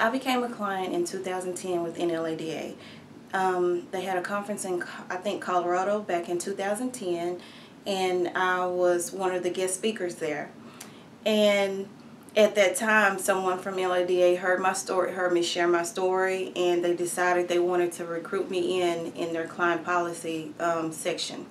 I became a client in 2010 with NLADA. They had a conference in, I think, Colorado back in 2010, and I was one of the guest speakers there. And at that time, someone from NLADA heard my story, heard me share my story, and they decided they wanted to recruit me in their client policy section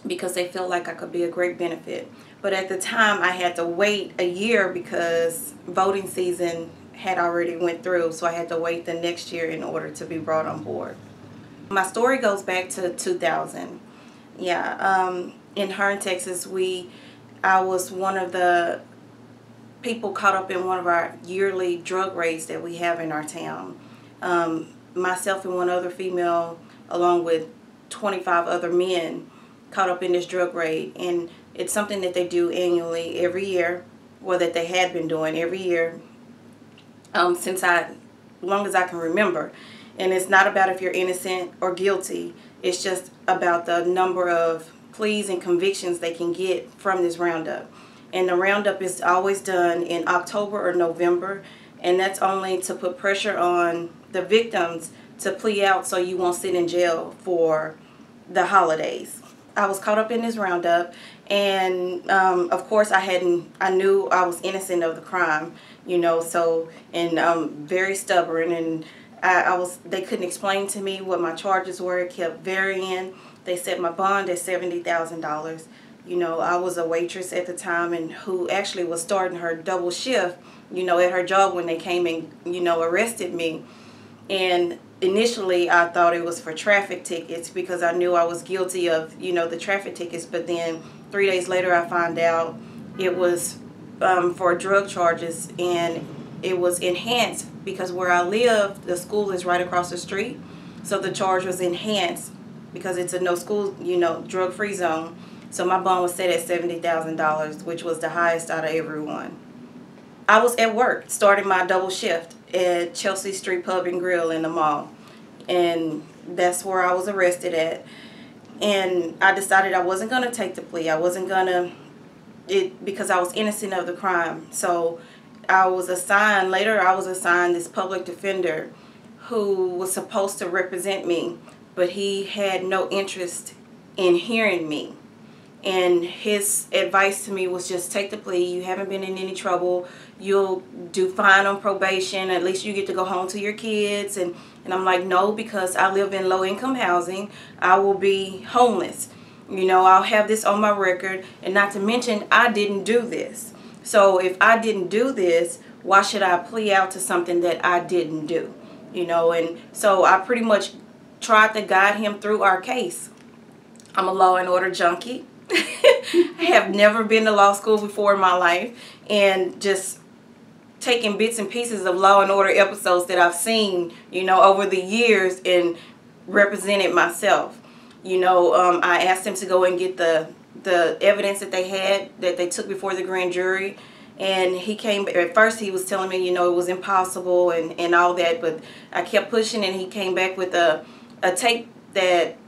because they felt like I could be a great benefit. But at the time, I had to wait a year because voting season had already went through, so I had to wait the next year in order to be brought on board. My story goes back to 2000. Yeah, in Hearn, Texas, I was one of the people caught up in one of our yearly drug raids that we have in our town. Myself and one other female, along with 25 other men, caught up in this drug raid, and it's something that they do annually every year, or that they had been doing every year since long as I can remember. And it's not about if you're innocent or guilty. It's just about the number of pleas and convictions they can get from this roundup. And the roundup is always done in October or November, and that's only to put pressure on the victims to plea out so you won't sit in jail for the holidays. I was caught up in this roundup, and of course I knew I was innocent of the crime, you know, so, and very stubborn, and they couldn't explain to me what my charges were. It kept varying. They set my bond at $70,000. You know, I was a waitress at the time, and who actually was starting her double shift, you know, at her job when they came and, you know, arrested me. And initially I thought it was for traffic tickets because I knew I was guilty of, you know, the traffic tickets. But then 3 days later I found out it was for drug charges, and it was enhanced because where I live, the school is right across the street. So the charge was enhanced because it's a no school, you know, drug-free zone. So my bond was set at $70,000, which was the highest out of everyone. I was at work, starting my double shift at Chelsea Street Pub and Grill in the mall. And that's where I was arrested at. And I decided I wasn't going to take the plea. I wasn't going to, because I was innocent of the crime. So I was assigned this public defender who was supposed to represent me, but he had no interest in hearing me. And his advice to me was just take the plea. You haven't been in any trouble. You'll do fine on probation. At least you get to go home to your kids. And I'm like, no, because I live in low-income housing. I will be homeless. You know, I'll have this on my record. And not to mention, I didn't do this. So if I didn't do this, why should I plea out to something that I didn't do? You know, and so I pretty much tried to guide him through our case. I'm a law and order junkie. I have never been to law school before in my life, and just taking bits and pieces of Law and Order episodes that I've seen, you know, over the years and represented myself. You know, I asked him to go and get the evidence that they took before the grand jury, and he came. At first he was telling me, you know, it was impossible and all that, but I kept pushing, and he came back with a tape that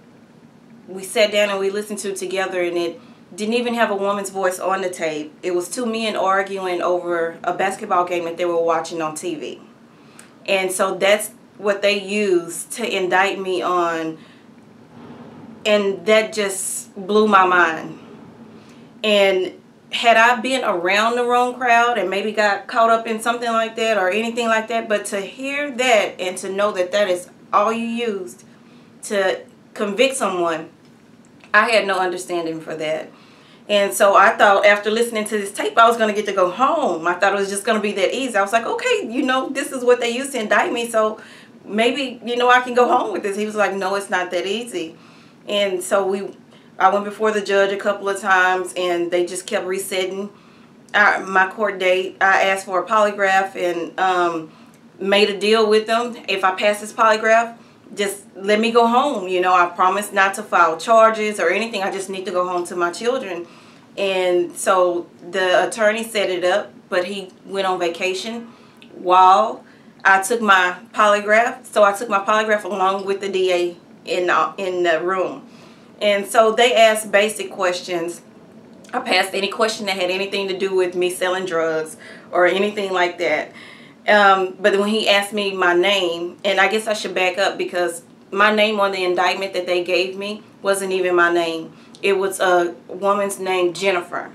we sat down and we listened to together, and it didn't even have a woman's voice on the tape. It was two men arguing over a basketball game that they were watching on TV. And so that's what they used to indict me on, and that just blew my mind. And had I been around the wrong crowd and maybe got caught up in something like that or anything like that, but to hear that and to know that that is all you used to convict someone, I had no understanding for that. And so I thought after listening to this tape, I was going to get to go home. I thought it was just going to be that easy. I was like, okay, you know, this is what they used to indict me, so maybe, you know, I can go home with this. He was like, no, it's not that easy. And so I went before the judge a couple of times, and they just kept resetting my court date. I asked for a polygraph and made a deal with them. If I passed this polygraph, just let me go home. You know, I promised not to file charges or anything. I just need to go home to my children. And so the attorney set it up, but he went on vacation while I took my polygraph. So I took my polygraph along with the DA in the room. And so they asked basic questions. I passed any question that had anything to do with me selling drugs or anything like that. But when he asked me my name, and I guess I should back up because my name on the indictment that they gave me wasn't even my name. It was a woman's name, Jennifer.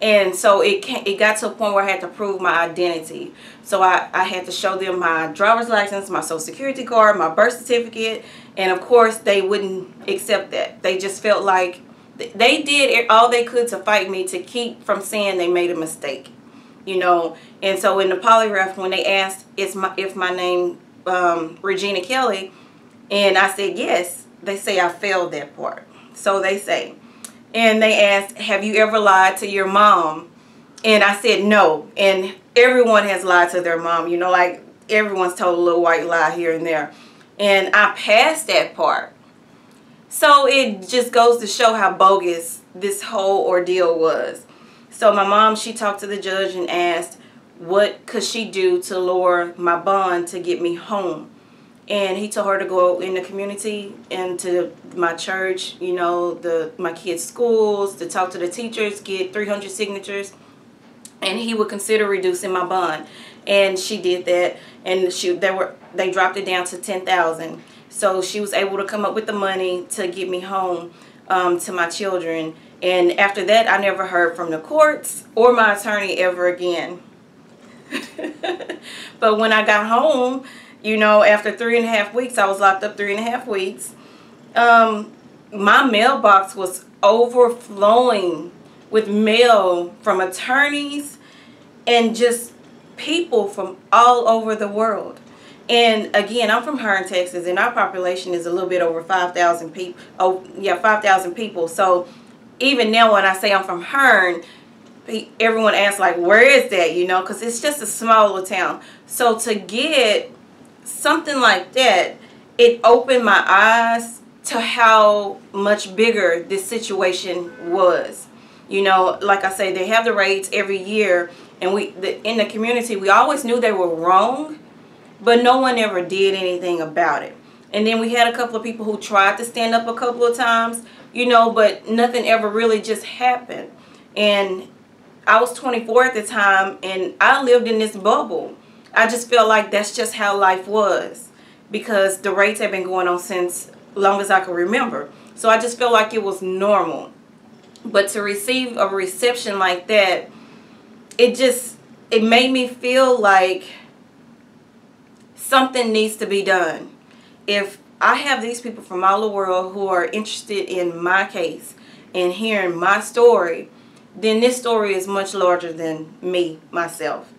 And so it got to a point where I had to prove my identity. So I had to show them my driver's license, my social security card, my birth certificate. And of course, they wouldn't accept that. They just felt like they did all they could to fight me to keep from saying they made a mistake. You know, and so in the polygraph, when they asked if my name ReginaKelly, and I said yes, they say I failed that part. So they say, and they asked, have you ever lied to your mom? And I said no. And everyone has lied to their mom. You know, like everyone's told a little white lie here and there. And I passed that part. So it just goes to show how bogus this whole ordeal was. So my mom, she talked to the judge and asked what could she do to lower my bond to get me home. And he told her to go in the community and to my church, you know, my kids' schools, to talk to the teachers, get 300 signatures, and he would consider reducing my bond. And she did that, and they dropped it down to $10,000. So she was able to come up with the money to get me home to my children. And after that, I never heard from the courts or my attorney ever again. But when I got home, you know, after 3.5 weeks, I was locked up 3.5 weeks. My mailbox was overflowing with mail from attorneys and just people from all over the world. And again, I'm from Hearn, Texas, and our population is a little bit over 5,000 people. Oh, yeah, 5,000 people. So even now when I say I'm from Hearn, everyone asks, like, where is that, you know, because it's just a small little town. So to get something like that, it opened my eyes to how much bigger this situation was. You know, like I say, they have the raids every year, and in the community, we always knew they were wrong, but no one ever did anything about it. And then we had a couple of people who tried to stand up a couple of times, you know, but nothing ever really just happened. And I was 24 at the time, and I lived in this bubble. I just felt like that's just how life was, because the raids had been going on since long as I could remember. So I just felt like it was normal. But to receive a reception like that, it made me feel like something needs to be done. If I have these people from all the world who are interested in my case and hearing my story, then this story is much larger than me, myself.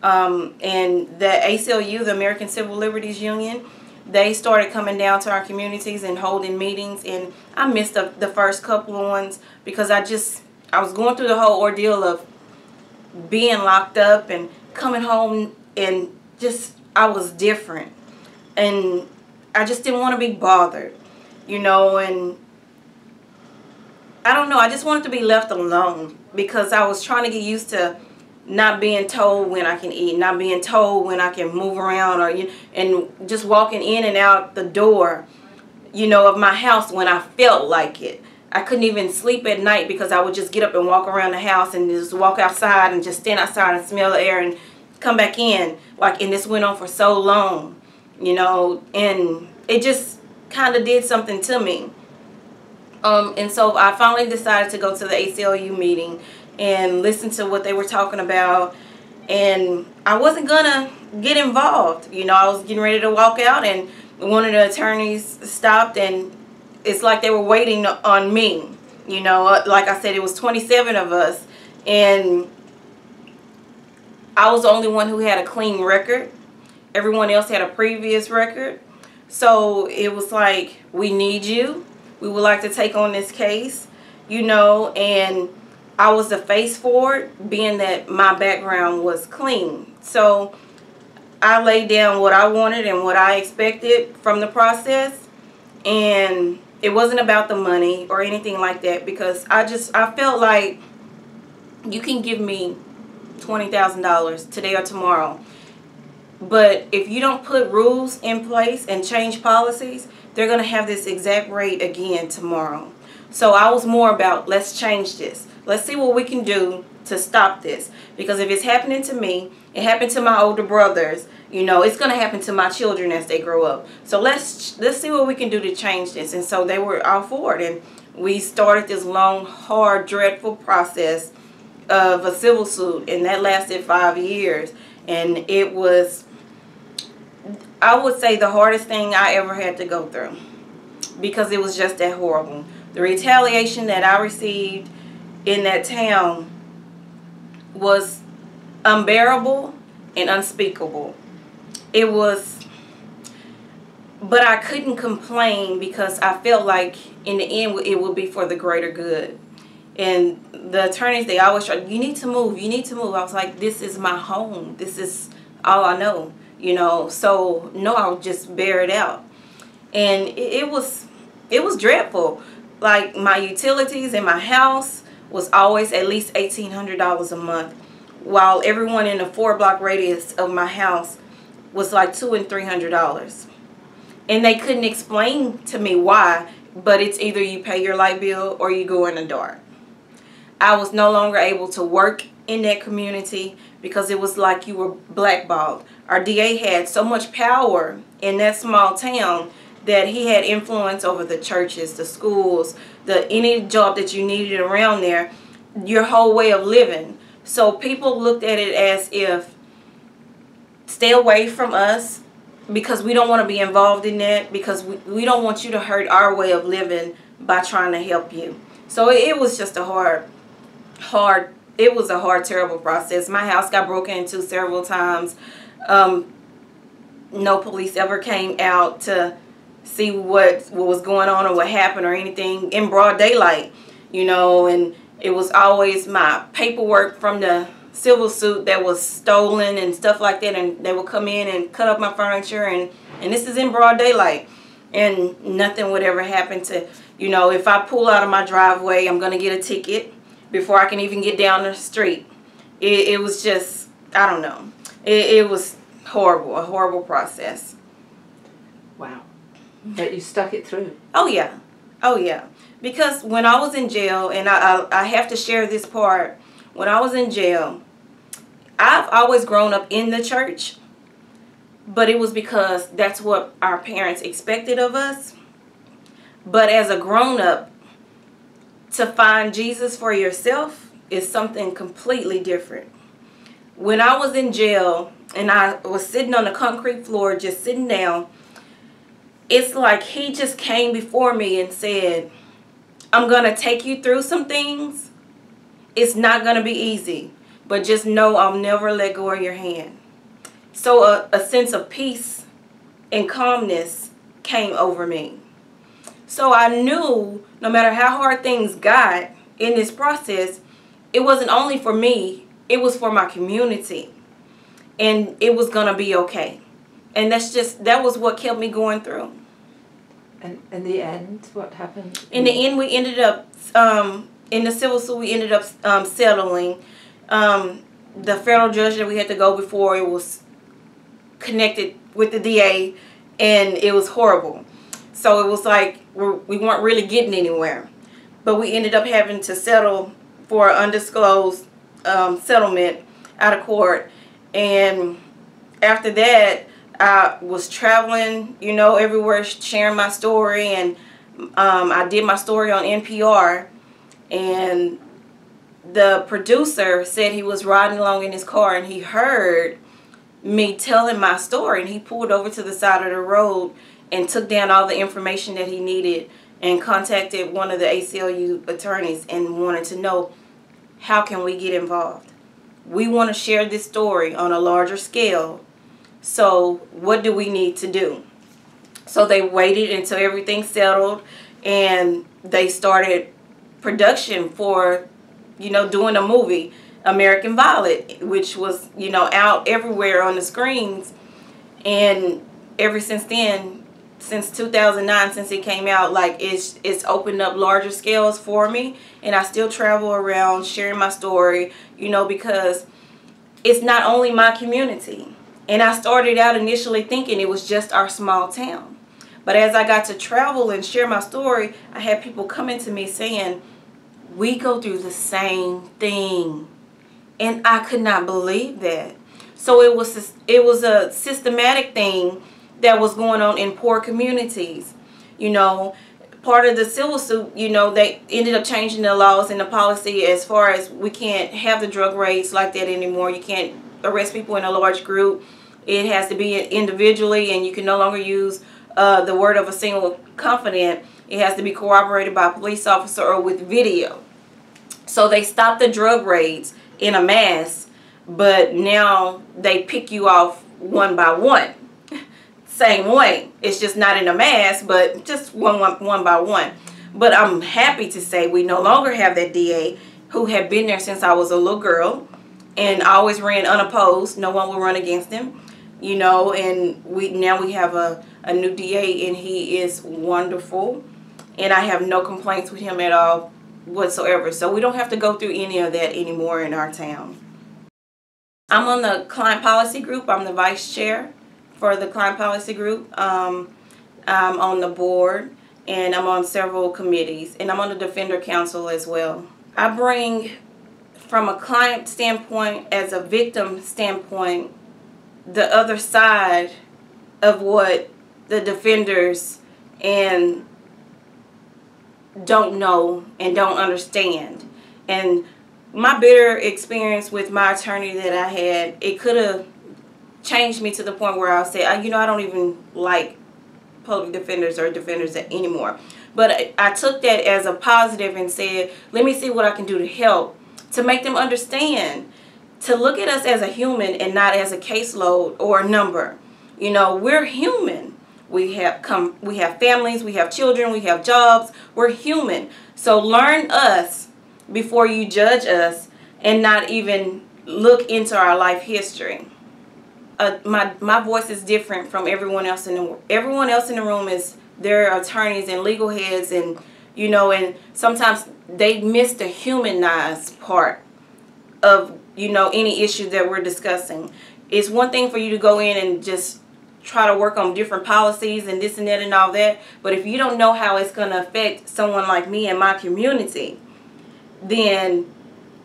And the ACLU, the American Civil Liberties Union, they started coming down to our communities and holding meetings, and I missed the first couple of ones because I was going through the whole ordeal of being locked up and coming home, and I was different, and I just didn't want to be bothered, you know, and I don't know, I just wanted to be left alone because I was trying to get used to not being told when I can eat, not being told when I can move around, and just walking in and out the door, you know, of my house when I felt like it. I couldn't even sleep at night because I would just get up and walk around the house and just walk outside and just stand outside and smell the air and come back in. And this went on for so long, you know, and it just kind of did something to me. And so I finally decided to go to the ACLU meeting and listen to what they were talking about, and I wasn't gonna get involved. You know, I was getting ready to walk out, and one of the attorneys stopped, and it's like they were waiting on me. You know, like I said, it was 27 of us, and I was the only one who had a clean record. Everyone else had a previous record. So it was like, we need you. We would like to take on this case, you know, and I was the face for it, being that my background was clean. So I laid down what I wanted and what I expected from the process, and it wasn't about the money or anything like that, because I felt like you can give me $20,000 today or tomorrow, but if you don't put rules in place and change policies, they're going to have this exact rate again tomorrow. So I was more about, let's change this. Let's see what we can do to stop this. Because if it's happening to me, It happened to my older brothers. You know, it's going to happen to my children as they grow up. So let's see what we can do to change this. And so they were all for it. And we started this long, hard, dreadful process of a civil suit. And that lasted 5 years. And it was, I would say, the hardest thing I ever had to go through. Because it was just that horrible. The retaliation that I received in that town was unbearable and unspeakable. It was, but I couldn't complain because I felt like in the end it would be for the greater good. And the attorneys, they always try, you need to move, you need to move. I was like, this is my home. This is all I know, you know. So no, I'll just bear it out. And it was dreadful. Like my utilities in my house was always at least $1,800 a month, while everyone in a 4-block radius of my house was like $200 and $300. And they couldn't explain to me why, but it's either you pay your light bill or you go in the dark. I was no longer able to work in that community because it was like you were blackballed. Our DA had so much power in that small town that he had influence over the churches, the schools, any job that you needed around there, your whole way of living. So people looked at it as if, stay away from us because we don't want to be involved in that, because we don't want you to hurt our way of living by trying to help you. So it was just a hard, terrible process. My house got broken into several times. No police ever came out to see what was going on or what happened or anything in broad daylight, you know. And it was always my paperwork from the civil suit that was stolen and stuff like that, and they would come in and cut up my furniture, and this is in broad daylight, and nothing would ever happen to, you know, if I pull out of my driveway, I'm gonna get a ticket before I can even get down the street. It was just, I don't know, it was horrible, a horrible process. Wow. But you stuck it through. Oh yeah, oh yeah. Because when I was in jail, and I have to share this part, when I was in jail, I've always grown up in the church, but it was because that's what our parents expected of us. But as a grown-up, to find Jesus for yourself is something completely different. When I was in jail and I was sitting on the concrete floor, just sitting down, it's like he just came before me and said, I'm going to take you through some things. It's not going to be easy, but just know I'll never let go of your hand. So a sense of peace and calmness came over me. So I knew no matter how hard things got in this process, it wasn't only for me, it was for my community. And it was going to be okay. And that was what kept me going through. And in the end, what happened? In the end, we ended up, in the civil suit, we ended up settling. The federal judge that we had to go before, it was connected with the DA, and it was horrible. So it was like we weren't really getting anywhere. But we ended up having to settle for an undisclosed settlement out of court. And after that, I was traveling, you know, everywhere, sharing my story. And I did my story on NPR. And the producer said he was riding along in his car and he heard me telling my story. And he pulled over to the side of the road and took down all the information that he needed and contacted one of the ACLU attorneys and wanted to know, how can we get involved? We want to share this story on a larger scale. So what do we need to do? So they waited until everything settled and they started production for, you know, doing a movie, American Violet, which was, you know, out everywhere on the screens. And ever since then, since 2009, since it came out, like it's opened up larger scales for me, and I still travel around sharing my story, you know, because it's not only my community. And I started out initially thinking it was just our small town. But as I got to travel and share my story, I had people coming to me saying, we go through the same thing. And I could not believe that. So it was a systematic thing that was going on in poor communities. You know, part of the civil suit, you know, they ended up changing the laws and the policy as far as we can't have the drug raids like that anymore. You can't arrest people in a large group. It has to be individually, and you can no longer use the word of a single confidant. It has to be corroborated by a police officer or with video. So they stopped the drug raids in a mass, but now they pick you off one by one. Same way. It's just not in a mass, but just one by one. But I'm happy to say we no longer have that DA who had been there since I was a little girl and always ran unopposed. No one would run against him, you know, and now we have a new DA, and he is wonderful. And I have no complaints with him at all whatsoever. So we don't have to go through any of that anymore in our town. I'm on the client policy group. I'm the vice chair for the client policy group. I'm on the board, and I'm on several committees, and I'm on the Defender Council as well. I bring, from a client standpoint, as a victim standpoint, the other side of what the defenders and don't know and don't understand. And my bitter experience with my attorney that I had, it could have changed me to the point where I'll say, you know, I don't even like public defenders or defenders anymore. But I took that as a positive and said, let me see what I can do to help, to make them understand, to look at us as a human and not as a caseload or a number. You know, we're human. We have families, we have children, we have jobs. We're human. So learn us before you judge us and not even look into our life history. My voice is different from everyone else in the room. Everyone else in the room is their attorneys and legal heads, and you know, and sometimes they miss the humanized part of, you know, any issue that we're discussing. It's one thing for you to go in and just try to work on different policies and this and that and all that, but if you don't know how it's going to affect someone like me and my community, then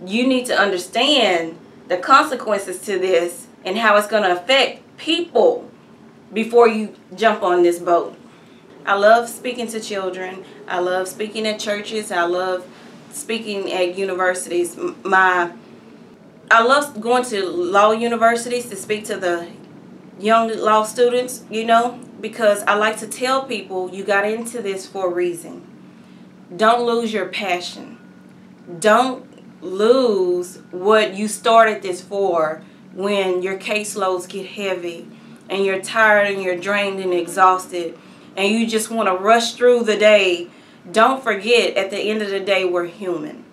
you need to understand the consequences to this and how it's going to affect people before you jump on this boat. I love speaking to children. I love speaking at churches. I love speaking at universities. I love going to law universities to speak to the young law students, you know, because I like to tell people you got into this for a reason. Don't lose your passion. Don't lose what you started this for when your caseloads get heavy and you're tired and you're drained and exhausted and you just want to rush through the day. Don't forget, at the end of the day, we're human.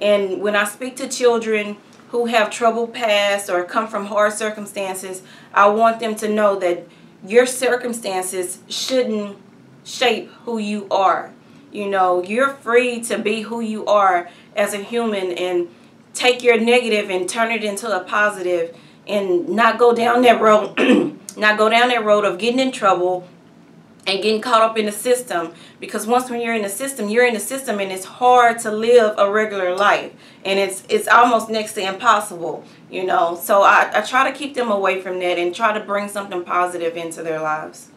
And when I speak to children who have troubled past or come from hard circumstances, I want them to know that your circumstances shouldn't shape who you are. You know, you're free to be who you are as a human and take your negative and turn it into a positive and not go down that road, not go down that road of getting in trouble and getting caught up in the system, because once when you're in the system, you're in the system, and it's hard to live a regular life, and it's almost next to impossible, you know. So I try to keep them away from that and try to bring something positive into their lives.